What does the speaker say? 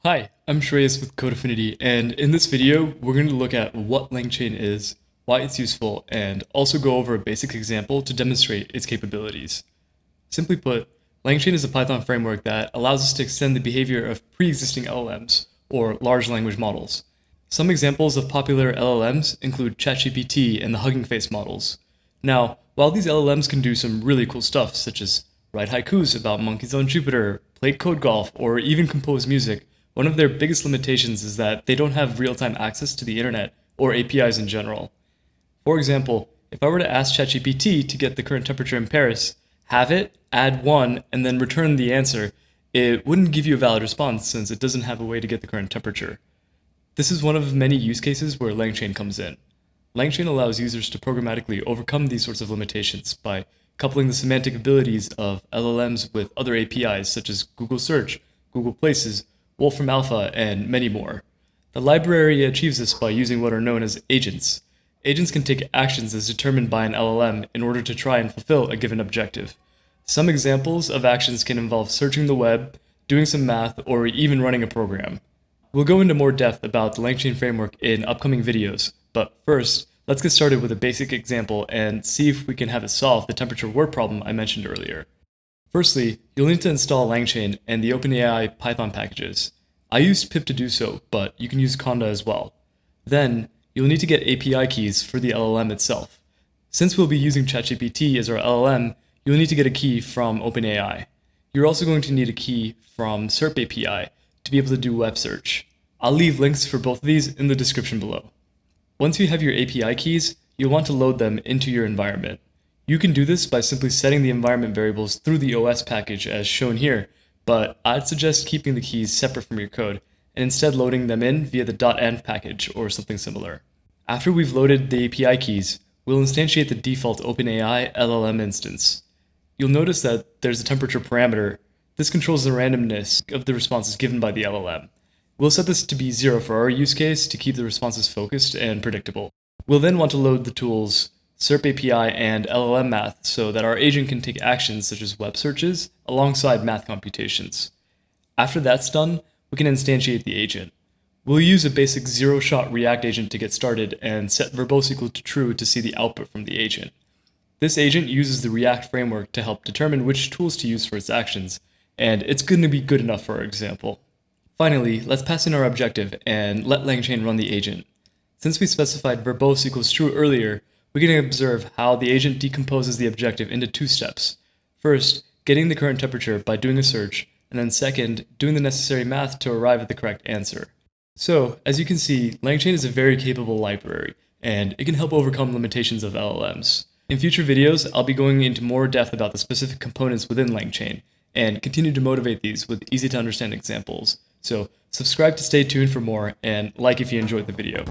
Hi, I'm Shreyas with Code Affinity, and in this video, we're going to look at what LangChain is, why it's useful, and also go over a basic example to demonstrate its capabilities. Simply put, LangChain is a Python framework that allows us to extend the behavior of pre-existing LLMs, or large language models. Some examples of popular LLMs include ChatGPT and the Hugging Face models. Now, while these LLMs can do some really cool stuff, such as write haikus about monkeys on Jupiter, play code golf, or even compose music, one of their biggest limitations is that they don't have real-time access to the internet or APIs in general. For example, if I were to ask ChatGPT to get the current temperature in Paris, have it, add 1, and then return the answer, it wouldn't give you a valid response since it doesn't have a way to get the current temperature. This is one of many use cases where LangChain comes in. LangChain allows users to programmatically overcome these sorts of limitations by coupling the semantic abilities of LLMs with other APIs such as Google Search, Google Places, Wolfram Alpha, and many more. The library achieves this by using what are known as agents. Agents can take actions as determined by an LLM in order to try and fulfill a given objective. Some examples of actions can involve searching the web, doing some math, or even running a program. We'll go into more depth about the LangChain framework in upcoming videos, but first, let's get started with a basic example and see if we can have it solve the temperature word problem I mentioned earlier. Firstly, you'll need to install LangChain and the OpenAI Python packages. I used pip to do so, but you can use conda as well. Then, you'll need to get API keys for the LLM itself. Since we'll be using ChatGPT as our LLM, you'll need to get a key from OpenAI. You're also going to need a key from SERP API to be able to do web search. I'll leave links for both of these in the description below. Once you have your API keys, you'll want to load them into your environment. You can do this by simply setting the environment variables through the OS package as shown here, but I'd suggest keeping the keys separate from your code and instead loading them in via the .env package or something similar. After we've loaded the API keys, we'll instantiate the default OpenAI LLM instance. You'll notice that there's a temperature parameter. This controls the randomness of the responses given by the LLM. We'll set this to be 0 for our use case to keep the responses focused and predictable. We'll then want to load the tools SERP API and LLM math so that our agent can take actions such as web searches alongside math computations. After that's done, we can instantiate the agent. We'll use a basic zero-shot React agent to get started and set verbose equal to true to see the output from the agent. This agent uses the React framework to help determine which tools to use for its actions, and it's going to be good enough for our example. Finally, let's pass in our objective and let LangChain run the agent. Since we specified verbose equals true earlier, we can observe how the agent decomposes the objective into two steps. First, getting the current temperature by doing a search, and then second, doing the necessary math to arrive at the correct answer. So, as you can see, LangChain is a very capable library, and it can help overcome limitations of LLMs. In future videos, I'll be going into more depth about the specific components within LangChain, and continue to motivate these with easy-to-understand examples. So, subscribe to stay tuned for more, and like if you enjoyed the video.